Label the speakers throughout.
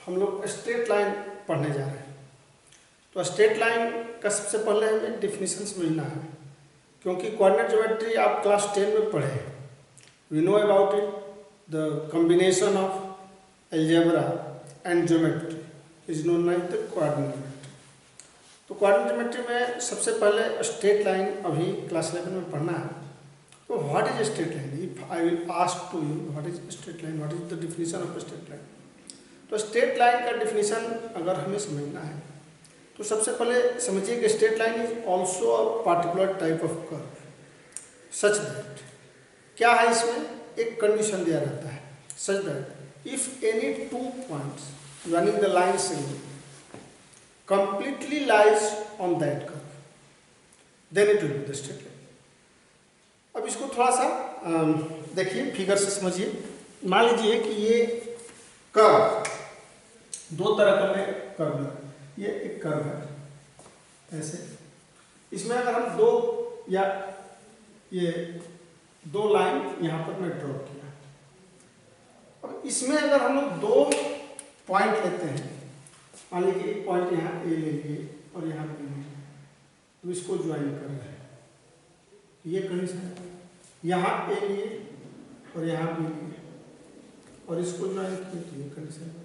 Speaker 1: हम लोग straight line पढ़ने जा रहे हैं। तो स्ट्रेट लाइन का सबसे पहले हमें डिफिनीशन समझना है, क्योंकि कोऑर्डिनेट ज्योमेट्री आप क्लास 10 में पढ़े हैं। We know about it, the combination of algebra and geometry is known as the coordinate geometry. तो कोऑर्डिनेट ज्योमेट्री में सबसे पहले स्ट्रेट लाइन अभी क्लास 11 में पढ़ना है। तो what is straight line? If I will ask to you what is straight line, what is the definition of straight line, तो स्ट्रेट लाइन का डिफिनीशन अगर हमें समझना है तो सबसे पहले समझिए कि straight line is also a particular type of curve such that, क्या है इसमें एक कंडीशन दिया रहता है, such that if any two points running the line segment completely lies on that curve then it will be the straight line। अब इसको थोड़ा सा देखिए, फिगर से समझिए। मान लीजिए कि ये कर्व दो तरह का में कर्व है, ये एक कर्व है ऐसे, इसमें अगर हम दो या ये दो लाइन यहाँ पर मैं ड्रॉ किया, अब इसमें अगर हम लोग दो पॉइंट लेते हैं, मान लीजिए एक पॉइंट यहाँ ए ले लिए और यहाँ बी ले लिए, तो इसको ज्वाइन कर रहे हैं, ये कंडीशन है। यहाँ ए लिए और यहाँ बी लिए और इसको ज्वाइन किए, तो ये कंडीशन है।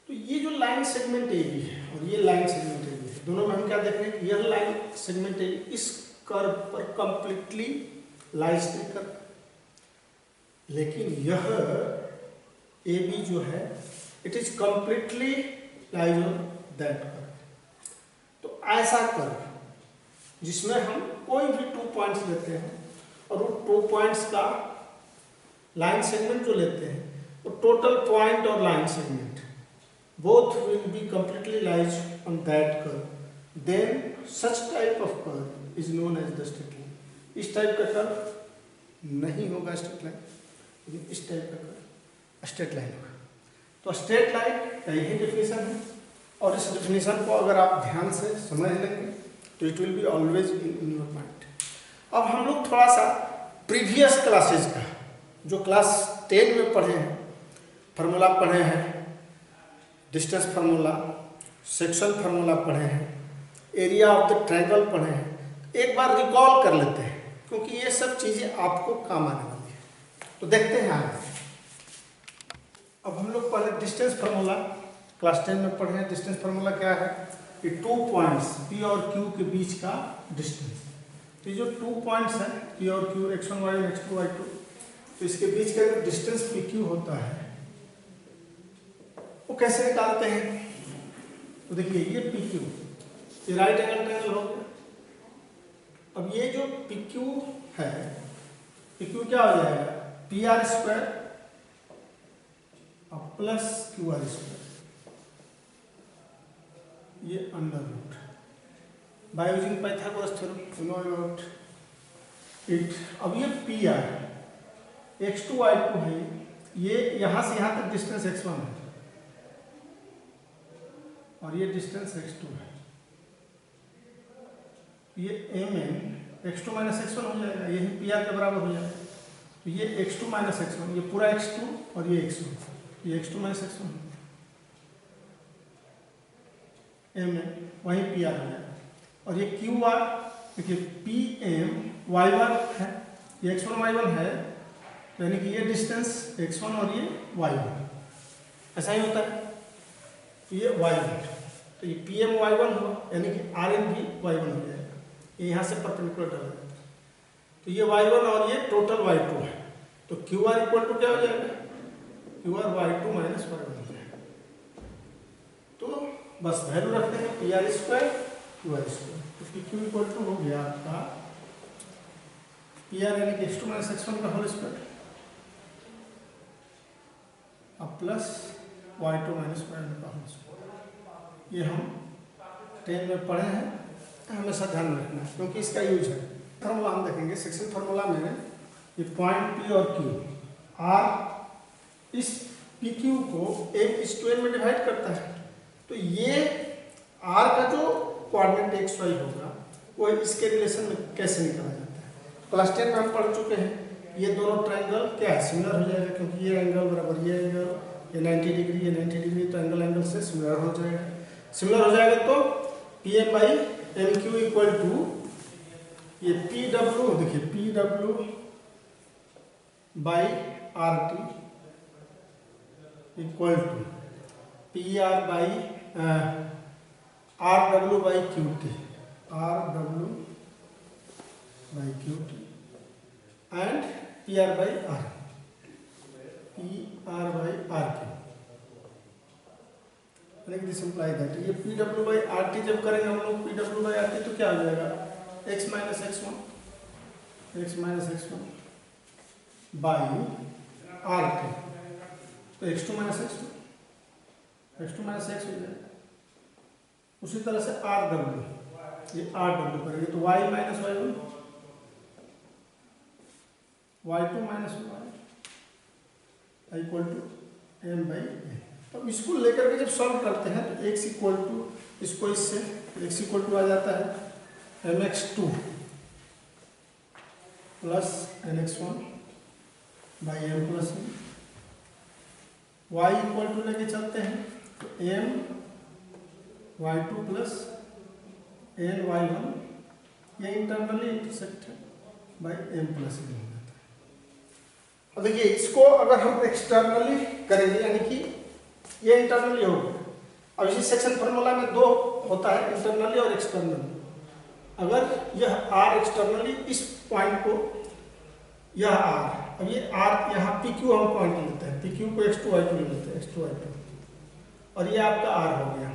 Speaker 1: तो ये जो लाइन सेगमेंट ए बी है और ये लाइन सेगमेंट ए बी है, दोनों में हम क्या देख रहे हैं कि यह लाइन सेगमेंट ए बी इस कर्व पर कंप्लीटली लाइज नहीं करता, लेकिन यह ए बी जो है it is completely lies on that curve. तो ऐसा कर्व जिसमें हम कोई भी टू पॉइंट्स लेते हैं और वो टू पॉइंट्स का लाइन सेगमेंट जो लेते हैं, तो टोटल पॉइंट और line segment both will be completely lies on that curve, then such type of curve is known as the straight line. इस टाइप का कर्व नहीं होगा स्ट्रेट लाइन, लेकिन इस टाइप का कर्व स्ट्रेट लाइन होगा। तो स्ट्रेट लाइन का यही डेफिनेशन है, और इस डेफिनेशन को अगर आप ध्यान से समझ लेंगे तो it will be always in your mind. अब हम लोग थोड़ा सा प्रीवियस क्लासेज का जो क्लास 10 में पढ़े हैं, फार्मूला पढ़े हैं, डिस्टेंस फार्मूला, सेक्शन फार्मूला पढ़े हैं, एरिया ऑफ द ट्रायंगल पढ़े हैं, एक बार रिकॉल कर लेते हैं, क्योंकि ये सब चीज़ें आपको काम आने वाली है। तो देखते हैं आगे। अब हम लोग पहले डिस्टेंस फार्मूला क्लास 10 में पढ़े हैं। डिस्टेंस फार्मूला क्या है कि टू पॉइंट्स P और Q के बीच का डिस्टेंस। तो ये जो टू पॉइंट्स हैं P और Q, x1 y1 x2 y2, तो इसके बीच का जो डिस्टेंस PQ होता है वो कैसे निकालते हैं? तो देखिए ये PQ, ये राइट एंगल ट्रायंगल हो गया। अब ये जो PQ है, PQ क्या हो जाएगा? PR² प्लस QR², ये under root by using Pythagoras theorem, you know about it. अब ये PR x2 y2 है, ये यहाँ से यहाँ तक डिस्टेंस x1 है और ये डिस्टेंस x2 है। ये mn x2 माइनस x1 हो जाएगा, यही PR के बराबर हो जाएगा। तो ये x2 माइनस x1, ये पूरा x2 और ये x1, ये x2 माइनस x1 m वहीं PR हो जाएगा। और ये QR देखिए PM y1 है, ये x1 y1 है, यानी कि ये डिस्टेंस x1 और ये y1 ऐसा ही होता है। तो ये y1, तो ये PM y1 हुआ, यानी कि RN भी y1 हो जाएगा, ये यहाँ से परपेंडिकुलर डाल देता है। तो ये y1 और ये टोटल y2 है, तो QR इक्वल टू क्या हो जाएगा? QR y2 माइनस y1 हो जाएगा। तो बस वैल्यू रखते हैं PR² QR², तो PQ इक्वल टू हो गया आपका PR यानी कि x2 माइनस x1 का होल स्क्वायर अब प्लस y2 माइनस y1 का होल स्क्वायर। ये हम 10 में पढ़े हैं, हमेशा ध्यान में रखना है क्योंकि इसका यूज है। फार्मूला हम देखेंगे, सेक्शन फार्मूला में ये पॉइंट P और Q R इस PQ को एक स्क्वायर में डिवाइड करता है। तो ये R का जो कोऑर्डिनेट XY होगा वो इसके रिलेशन में कैसे निकाला जाता है? क्लास 10 में हम पढ़ चुके हैं। ये दोनों ट्रायंगल क्या है? सिमिलर हो जाएगा, क्योंकि ये एंगल बराबर ये एंगल, ये 90 डिग्री, ये 90 डिग्री, तो एंगल से सिमिलर हो जाएगा। सिमिलर हो जाएगा तो P M by M Q equal to ये पी डब्ल्यू, देखिए P W by R T equal to P R by R W by Q T, R W by Q T and P R by R, P R by R Q. This imply that ये P W by R T जब करेंगे हम लोग P W by R T तो क्या हो जाएगा, X minus x one by R T, तो एक्स टू माइनस एक्स हो जाएगा। उसी तरह से आर डब्ल्यू, ये आर डब्ल्यू करेंगे तो Y minus Y one, Y two minus Y equal to M by A. तो इसको लेकर के जब सॉल्व करते हैं तो एक्स इक्वल टू, इसको इससे एक्स इक्वल टू आ जाता है M X two plus N X one by M plus N, Y equal to लेके चलते हैं तो M Y two plus N Y one, ये इंटरनली इंटरसेक्ट है बाई एम प्लस एन हो जाता है। अब देखिए इसको अगर हम एक्सटर्नली करेंगे यानी कि ये इंटरनली होगा। अब इसी सेक्शन फार्मूला में दो होता है, इंटरनली और एक्सटर्नली। अगर यह आर एक्सटर्नली इस पॉइंट को, यह आर, अब ये आर यहाँ पी क्यू हम पॉइंट लेते हैं, पी क्यू को एक्स टू वाई टू लेते हैं, एक्स टू वाई टू, और ये आपका आर हो गया।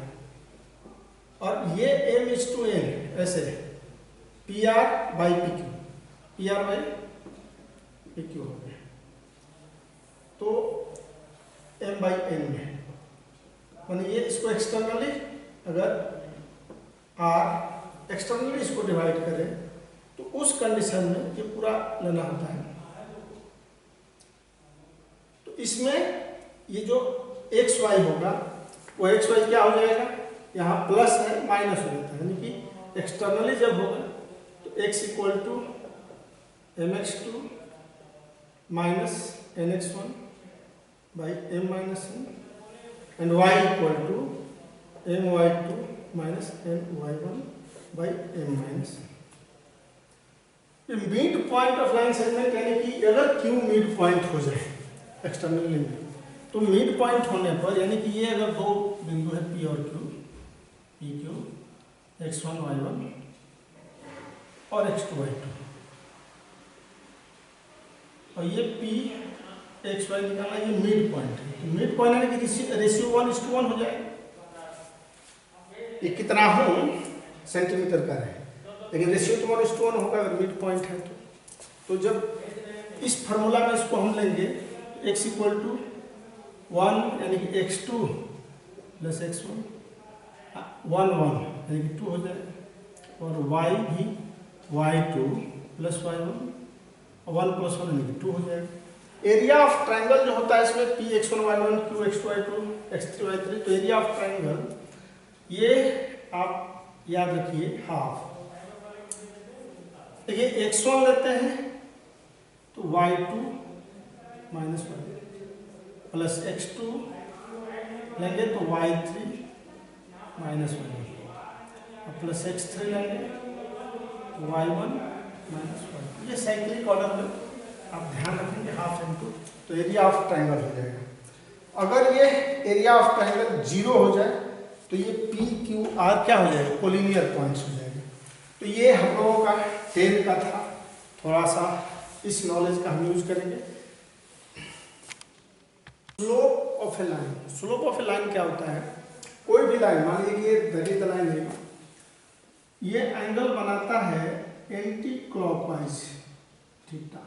Speaker 1: और ये एम इज टू एन ऐसे P R by P Q, P R by P Q हो गया, तो एम बाई एन में माने ये इसको एक्सटर्नली, अगर आर एक्सटर्नली इसको डिवाइड करें तो उस कंडीशन में ये पूरा लेना होता है। तो इसमें ये जो एक्स वाई होगा वो एक्स वाई क्या हो जाएगा, यहाँ प्लस है माइनस हो जाता है, यानी कि एक्सटर्नली जब होगा तो X equal to M X two minus N X one by M minus N and y equal to M Y two minus M Y one by M minus. Mid point of line segment यानी कि अगर Q mid point हो जाए external limit, तो mid point होने पर यानी कि ये अगर दो बिंदु है P और Q, P Q x1 y1 और x2 y2, और ये P एक्स वाई निकालना, ये मिड पॉइंट है। मिड पॉइंट यानी कि रेशियो 1:1 हो जाएगा। ये कितना हो सेंटीमीटर का है, लेकिन रेशियो तो 1:1 होगा अगर मिड पॉइंट है तो जब इस फार्मूला में इसको हम लेंगे x इक्वल टू 1 यानी कि x2 प्लस x1 1 यानी कि 2 हो जाएगा, और y भी y2 प्लस y1 1 प्लस 1 यानी कि 2 हो जाएगा। एरिया ऑफ ट्रायंगल जो होता है इसमें P x1 y1 q x2 y2 x3 y3, तो एरिया ऑफ ट्रायंगल ये आप याद रखिए हाफ। देखिए x1 लेते हैं तो y2 minus y plus x2 लेंगे तो y3 minus y plus x3 लेंगे तो y1 माइनस y। ये साइक्लिक ऑर्डर में आप ध्यान रखेंगे हाफ इनटू, तो एरिया ऑफ ट्रायंगल हो जाएगा। अगर ये एरिया ऑफ ट्रायंगल 0 हो जाए तो ये पी क्यू आर क्या हो जाएगा, कोलिनियर पॉइंट्स हो जाएंगे। तो ये हम लोगों का 10 का था, थोड़ा सा इस नॉलेज का हम यूज करेंगे। Slope of A line, slope of A line क्या होता है, कोई भी लाइन मान लीजिए दैट इज द लाइन है, ये एंगल बनाता है anti clockwise theta.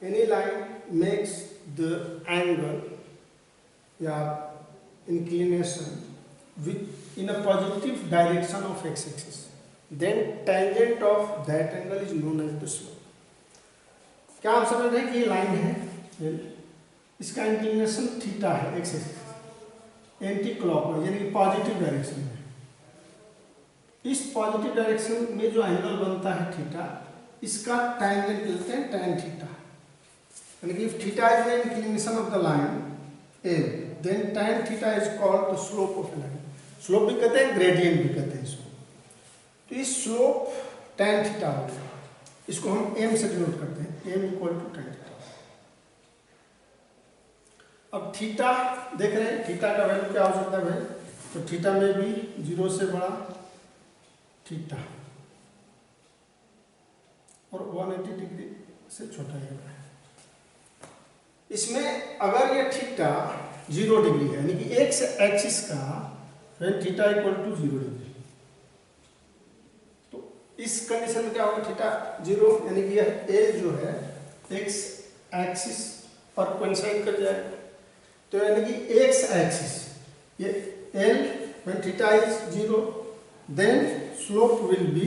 Speaker 1: Any line makes the angle या inclination with in a positive direction of x-axis, then tangent of that angle is known as the slope। क्या आप समझ रहे हैं कि ये लाइन है, इसका इंक्लिनेशन थीटा है एक्स एक्सिस, एंटी क्लॉकवाइज यानी कि पॉजिटिव डायरेक्शन में। इस पॉजिटिव डायरेक्शन में जो एंगल बनता है थीटा, इसका टैंजेंट लेते हैं टैन थीटा। यानी कि if theta is the inclination of the line A, then tan theta is called the slope of a line. Slope भी कहते हैं, ग्रेडियंट भी कहते हैं इसको। तो इस स्लोप tan थीटा हो गया, इसको हम m से डिनोट करते हैं, m equal to tan theta. अब थीटा देख रहे हैं, थीटा का वैल्यू क्या हो सकता है भाई? तो थीटा में भी 0 से बड़ा थीटा और 180 डिग्री से छोटा ही होगा। इसमें अगर ये थीटा 0 डिग्री है, यानी कि एक्स एक्सिस का थीटा इक्वल टू 0 डिग्री, तो इस कंडीशन में क्या होगा? थीटा 0, यानी कि यह ए जो है एक्स एक्सिस पर कोइंसाइड कर जाएगा। तो यानी कि एक्स एक्सिस ये L when theta is 0, then slope will be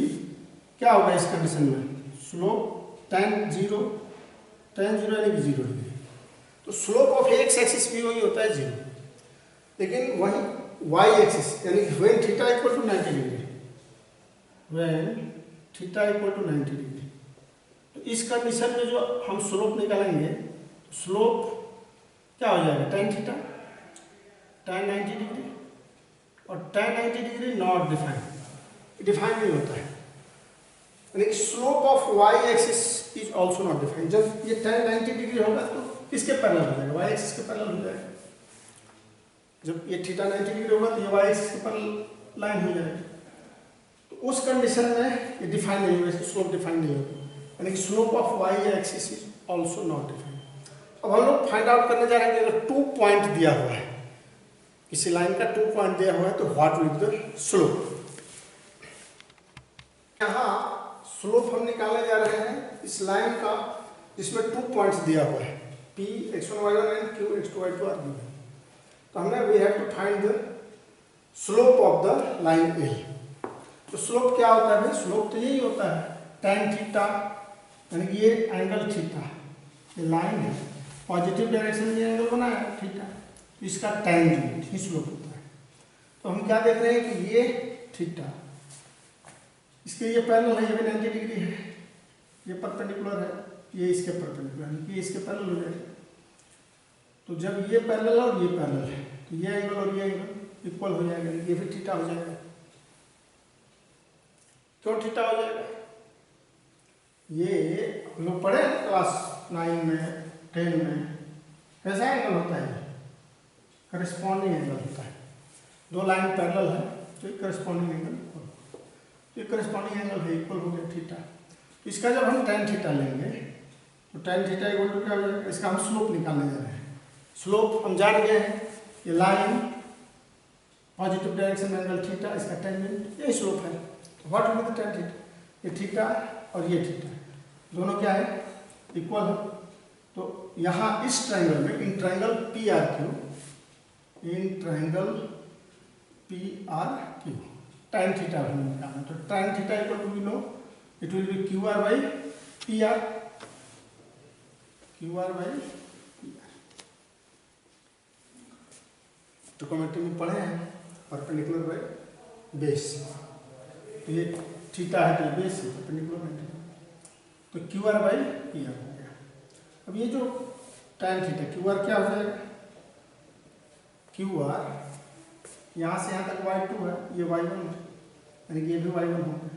Speaker 1: क्या होगा इस कंडीशन में? स्लोप tan 0 यानी कि 0 डिग्री। तो स्लोप ऑफ एक्स एक्सिस भी वही होता है 0, लेकिन वही वाई एक्सिस यानी कि when theta equal to 90 degree, when theta equal to 90 degree, तो इस कंडीशन में जो हम स्लोप निकालेंगे, स्लोप क्या हो जाएगा? tan थीटा tan 90 डिग्री, और tan 90 degree not defined, define नहीं होता है, यानी कि slope of Y axis is also not defined. जब ये tan 90 डिग्री होगा तो किसके पैरेलल हो जाएगा? वाई एक्सिस के पैरेलल हो जाएगा। जब ये थीटा 90 डिग्री होगा तो ये वाई एक्सिस के पैरेलल लाइन हो जाएगी। तो उस कंडीशन में ये डिफाइन नहीं होगा, इसकी स्लोप डिफाइन नहीं होगी, यानी कि slope of Y axis is also not defined. अब हम लोग फाइंड आउट करने जा रहे हैं कि अगर 2 पॉइंट दिया हुआ है, किसी लाइन का 2 पॉइंट दिया हुआ है, तो what will be the slope. यहाँ स्लोप हम निकालने जा रहे हैं इस लाइन का जिसमें 2 पॉइंट्स दिया हुआ है, P x1 y1 and Q x2 y2 are given. तो हमने we have to find the slope of the line L। तो स्लोप क्या होता है? स्लोप तो यही होता है tan थीटा, यानी कि ये एंगल थीटा, ये लाइन है, पॉजिटिव डायरेक्शन में एंगल बना है थीटा, तो इसका टेंजेंट ही स्लोप होता है। तो हम क्या देख रहे हैं कि ये थीटा, इसके ये पैरेलल है, ये भी 90 डिग्री है, ये परपेंडिकुलर है, ये इसके परपेंडिकुलर है, ये इसके पैरेलल हो जाएगा। तो जब ये पैरेलल और ये पैरेलल है, तो ये एंगल और ये एंगल इक्वल हो जाएगा, ये भी थीटा हो जाएगा। क्यों थीटा हो जाएगा? ये हम लोग पढ़े क्लास 9 में 10 में, कैसा एंगल होता है? करस्पॉन्डिंग एंगल होता है। 2 लाइन पैरेलल है तो एक करस्पॉन्डिंग एंगल, ये करस्पॉन्डिंग एंगल है, इक्वल हो गया थीटा। इसका जब हम tan थीटा लेंगे तो tan थीटा इक्वल टू क्या हो जाएगा? इसका हम स्लोप निकालने जा रहे हैं। स्लोप हम जान गए हैं, ये line positive direction angle theta, इसका टेंजेंट, यही स्लोप है। तो what will be the tan theta? ये थीटा और ये थीटा दोनों क्या है? इक्वल है। तो यहाँ इस ट्रायंगल में, in triangle PRQ, in triangle PRQ tan theta हमें निकालना है। तो tan theta equal to we know it will be QR by PR, QR by PR। Trigonometry में पढ़े हैं परपेंडिकुलर बाई बेस, तो ये थीटा है तो बेस है, परपेंडिकुलर बाई, तो QR बाई PR हो गया। अब ये जो tan थीटा QR क्या हो जाएगा? QR यहाँ से यहाँ तक y2 है, ये y1 है, यानी कि ये भी y1 होगा,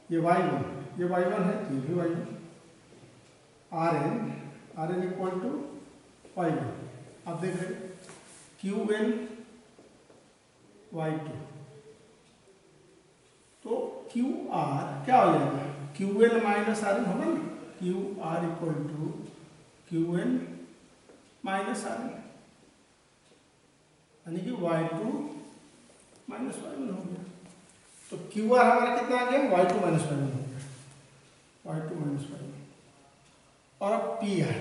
Speaker 1: ये y1, ये y1 है तो ये भी y1, Rn equal to y1। आप देख रहे हैं Qn y2, तो QR क्या हो जाएगा? Qn माइनस Rn होगा ना, QR equal to Qn minus Rn, यानी कि y2 माइनस y1 हो गया। तो QR हमारा कितना आ गया? y2 माइनस y1 हो गया, y2 माइनस y1। और अब PR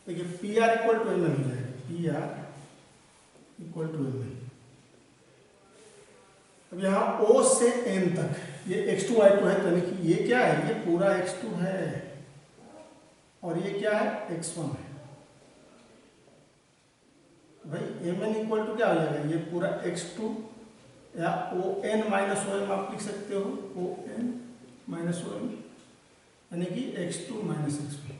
Speaker 1: देखिए, PR इक्वल टू mn हो जाएगा, PR इक्वल टू mn। अब यहाँ O से N तक ये x2 y2 है, तो यानी कि ये क्या है? ये पूरा x2 है और ये क्या है? x1 है। भाई mn इक्वल टू क्या हो जाएगा? ये पूरा x2 या ON माइनस OM आप लिख सकते हो, ON माइनस OM, यानी कि x2 माइनस x1,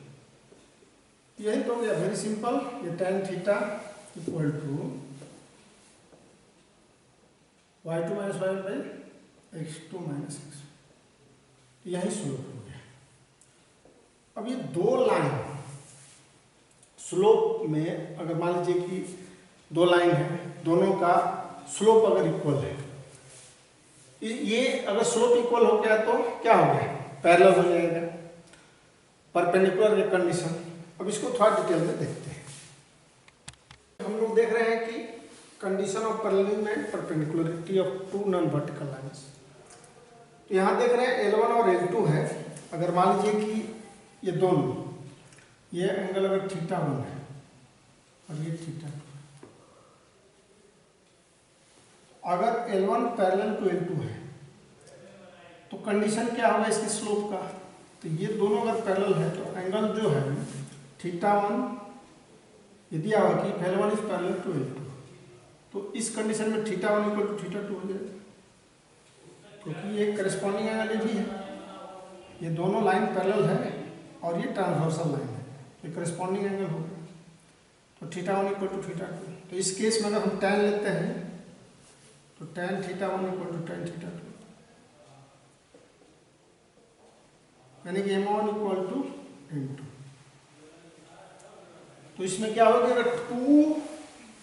Speaker 1: यही तो हो गया, वेरी सिंपल। ये tan theta equal to y2 minus y1 by x2 minus x, यही स्लोप हो गया। अब ये दो लाइन स्लोप में अगर मान लीजिए कि दो लाइन है, दोनों का स्लोप अगर इक्वल है, ये अगर स्लोप इक्वल हो गया तो क्या हो गया, पैरेलल हो जाएगा, परपेंडिकुलर ये कंडीशन। अब इसको थोड़ा डिटेल में देखते हैं। हम लोग देख रहे हैं कि condition of parallelism, perpendicularity of two non vertical lines. तो यहाँ देख रहे हैं L1 और L2 है। अगर मान लीजिए कि ये दोनों, ये एंगल अगर θ1 है और ये θ2, अगर L1 पैरेलल टू L2 है तो कंडीशन क्या होगा इसके स्लोप का। तो ये दोनों अगर पैरेलल है तो एंगल जो है θ1, यदि आवा कि L1 is parallel to L2, तो इस कंडीशन में θ1 इक्वल टू θ2 हो जाएगा, क्योंकि ये करस्पॉन्डिंग एंगल भी है। ये दोनों लाइन पैरेलल है और ये ट्रांसवर्सल लाइन है, ये करस्पॉन्डिंग एंगल हो गया। तो θ1 इक्वल टू θ2। तो इस केस में अगर हम tan लेते हैं तो tan θ1 इक्वल टू tan θ2, यानी कि m1 इक्वल टू m2। तो इसमें क्या होगा, अगर टू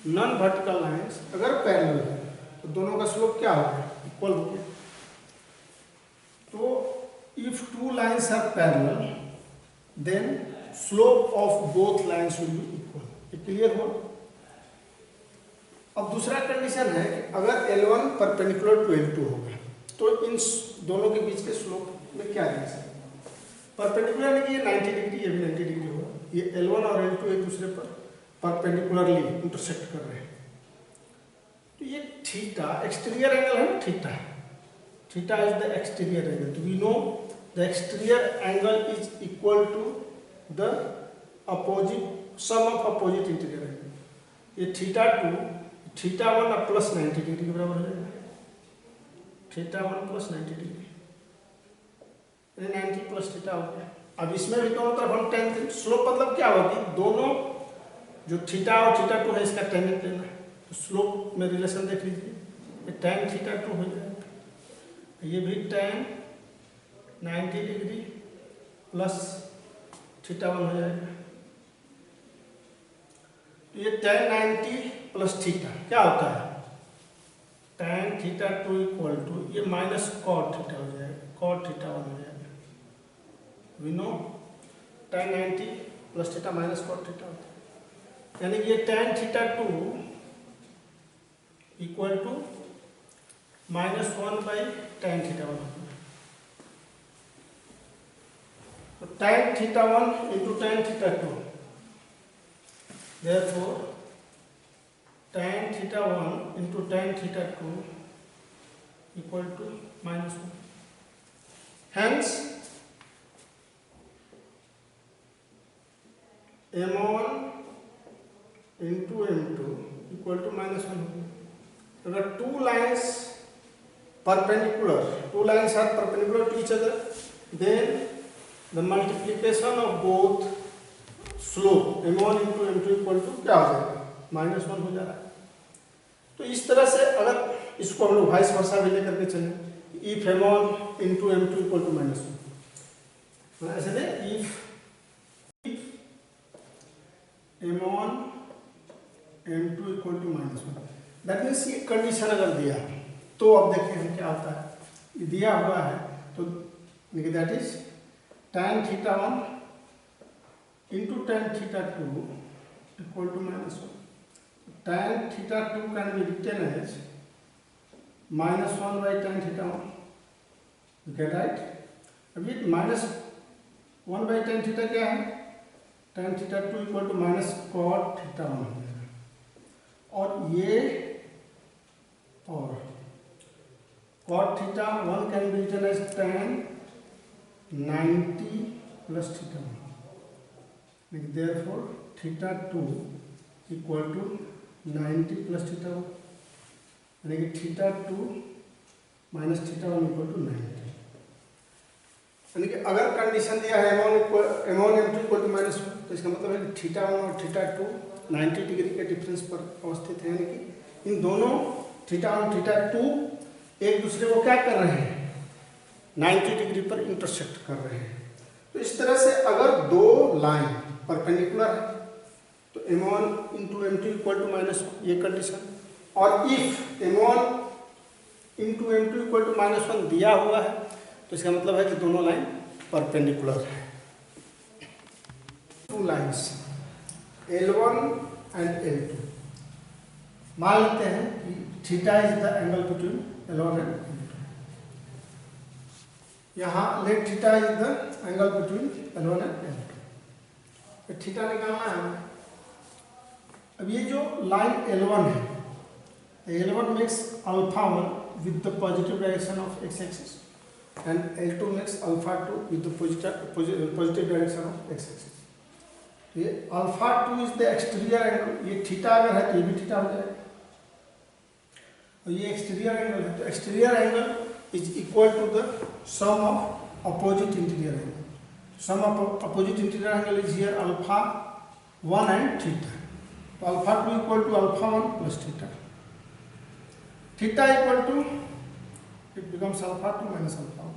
Speaker 1: नॉन वर्टिकल लाइंस अगर पैरेलल है तो दोनों का स्लोप क्या होगा, इक्वल हो गया। तो if two lines are parallel then slope of both lines will be equal. ये क्लियर हो। अब दूसरा कंडीशन है कि अगर L1 परपेंडिकुलर टू L2 होगा तो इन दोनों के बीच के स्लोप में क्या रिलेशन, परपेंडिकुलर यानी कि ये 90 डिग्री, ये भी 90 डिग्री होगा। ये L1 और L2 एक दूसरे पर परपेंडिकुलरली इंटरसेक्ट कर रहे हैं। तो ये थीटा एक्सटीरियर एंगल है ना, theta is the exterior angle. तो we know the exterior angle is equal to the opposite sum of opposite interior angle. ये θ1 प्लस 90 डिग्री के बराबर हो जाएगा, θ1 प्लस 90 डिग्री, 90 प्लस θ हो गया। अब इसमें भी दोनों तरफ हम tan, स्लोप मतलब क्या होगी, दोनों जो θ और θ2 है इसका tan लेना है। तो स्लोप में रिलेशन देख लीजिए, ये tan θ2 हो जाएगा, ये भी tan 90 डिग्री प्लस θ1 हो जाएगा। तो ये tan 90 प्लस θ क्या होता है, tan θ2 इक्वल टू ये माइनस cot θ हो जाएगा, cot θ1 हो जाएगा। We know tan 90 plus θ minus cot θ होता है, यानी कि ये tan θ2 equal to -1 by tan θ1। तो tan θ1 into tan θ2, therefore tan θ1 into tan θ2 equal to -1। Hence m1 into m2 equal to -1। अगर two lines are perpendicular to each other, then the multiplication of both slope m1 into m2 equal to क्या हो जाएगा, -1 हो जा रहा है। तो इस तरह से अगर इसको हम लोग वाइस वर्सा भी लेकर के चलें, if m1 into m2 equal to -1, ऐसे नहीं, if m1 m2 equal to -1, that means ये कंडीशन अगर दिया तो अब देखते हैं क्या होता है। ये दिया हुआ है तो that is tan θ1 into tan θ2 equal to -1। tan θ2 can be written as -1 by tan θ1, get right. अब ये -1 बाई tan θ क्या है, tan θ2 इक्वल टू -cot θ1 हो जाएगा, और ये और cot θ1 can be written as tan 90 plus θ1, therefore θ2 equal to 90 plus θ1, यानी कि θ2 माइनस θ1 इक्वल टू 90। यानी कि अगर कंडीशन दिया है m1 m2 इक्वल टू -1, तो इसका मतलब है कि θ1 और θ2 90 डिग्री के डिफरेंस पर अवस्थित है, यानी कि इन दोनों θ1 θ2 एक दूसरे को क्या कर रहे हैं, 90 डिग्री पर इंटरसेक्ट कर रहे हैं। तो इस तरह से अगर दो लाइन परपेंडिकुलर है तो m1 into m2 equal to -1, ये कंडीशन, और if m1 into m2 equal to -1 दिया हुआ है तो इसका मतलब है कि दोनों लाइन परपेंडिकुलर है। Two lines L1 and L2, मान लेते हैं कि theta is the angle between L1 and L2। यहाँ let theta is the angle between L1 and L2। तो थीटा निकालना है हमें। अब ये जो लाइन L1 है, L1 makes alpha 1 with the positive direction of x-axis and L2 makes alpha 2 with the positive direction of x-axis। ये alpha 2 is the exterior angle, ये थीटा अगर है तो ये भी थीटा हो जाएगा, और ये एक्सटीरियर एंगल है तो exterior angle is equal to the sum of opposite interior angle. Sum of opposite interior angle is here alpha 1 and theta, तो alpha 2 equal to alpha 1 plus theta, theta equal to it becomes alpha 2 minus alpha 1.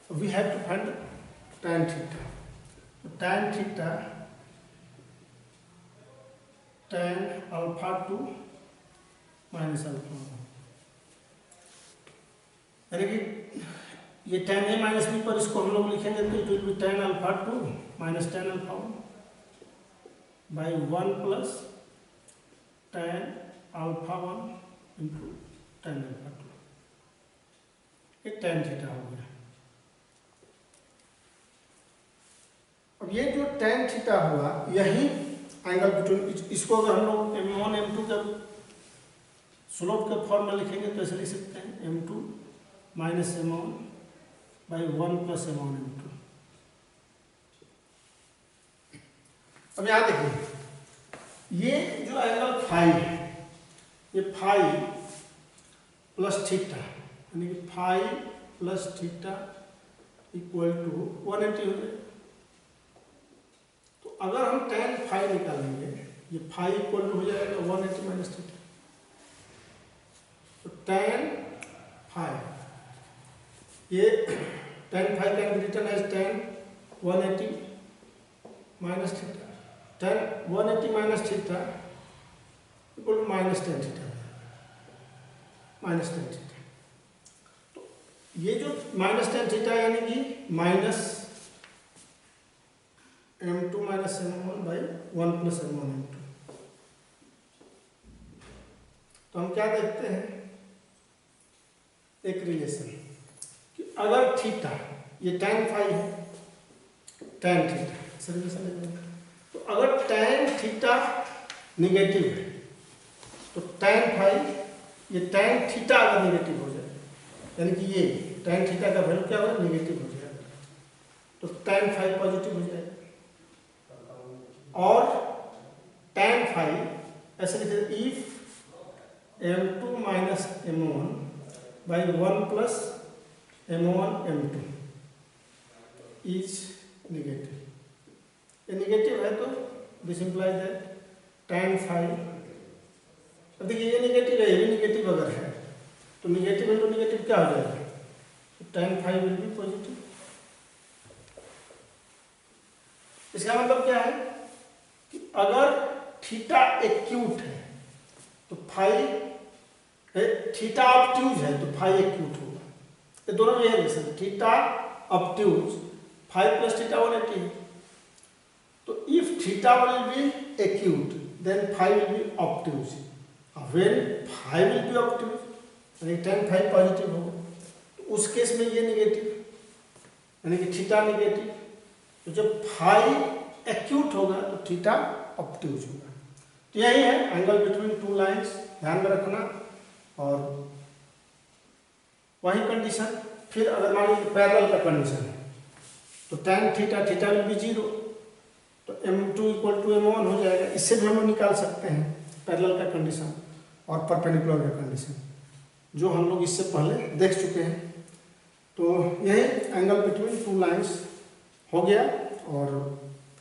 Speaker 1: So we have to find tan theta. So tan theta, tan alpha 2 minus alpha 1, यानी कि ये tan a minus B पर इसको हम लोग लिखेंगे तो it will B tan alpha 2 minus tan alpha 1 by 1 plus tan alpha 1 into tan alpha 2, ये tan थीटा हो गया। अब ये जो tan थीटा हुआ, यही एंगल बिटवीन, इसको अगर हम लोग m1 m2 का स्लोप के फॉर्म में लिखेंगे तो ऐसे लिख सकते हैं m2 minus m1 by 1 plus m1 m2। अब यहाँ देखिए, ये जो एंगल फाई है, ये फाई प्लस थीटा, यानी कि phi plus theta equal to 180 हो जाएगा। तो अगर हम tan फाई निकालेंगे, ये फाई इक्वल टू हो जाएगा 180 माइनस थीटा, तो tan फाई, ये tan phi can be written as tan 180 minus theta, tan 180 minus theta equal to minus tan theta, minus tan theta. ये जो माइनस tan थीटा यानी कि minus m2 minus m1 by 1 plus m1 m2। तो हम क्या देखते हैं, एक रिलेशन कि अगर थीटा, ये tan फाई है, tan थीटा सर रिलेशन, तो अगर tan थीटा निगेटिव है तो tan फाई, ये tan थीटा अगर निगेटिव हो जाए, यानी कि ये tan थीटा का वैल्यू क्या होगा, निगेटिव हो जाएगा, तो tan फाई पॉजिटिव हो जाएगा। और tan फाई ऐसे लिखते, if m2 minus m1 by 1 plus m1 m2 is negative, ये निगेटिव है तो this implies that tan phi, अब देखिए ये निगेटिव है, ये भी निगेटिव अगर है तो निगेटिव इंटू निगेटिव क्या हो जाएगा, tan phi will be positive. इसका मतलब क्या है कि अगर थीटा एक्यूट है तो फाई, थीटा ऑब्ट्यूज है तो फाई एक्यूट होगा, ये दोनों में relation, theta obtuse, phi plus theta 180 है, तो if theta will be acute then phi will be obtuse, when phi will be obtuse यानी tan फाई पॉजिटिव होगा, तो उस केस में ये निगेटिव यानी कि थीटा निगेटिव, तो जब फाई एक्यूट होगा तो थीटा ऑब्ट्यूज होगा। तो यही है एंगल बिटवीन टू लाइंस, ध्यान में रखना। और वही कंडीशन, फिर अगर मान लीजिए पैरेलल का कंडीशन है तो tan theta, theta will B 0, तो m2 इक्वल टू m1 हो जाएगा। इससे भी हम लोग निकाल सकते हैं पैरेलल का कंडीशन और परपेंडिकुलर का कंडीशन, जो हम लोग इससे पहले देख चुके हैं। तो यही एंगल बिटवीन टू लाइंस हो गया। और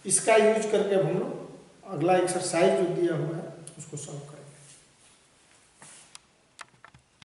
Speaker 1: इसका यूज करके अब हम लोग अगला एक्सरसाइज जो दिया हुआ है उसको सॉल्व करें।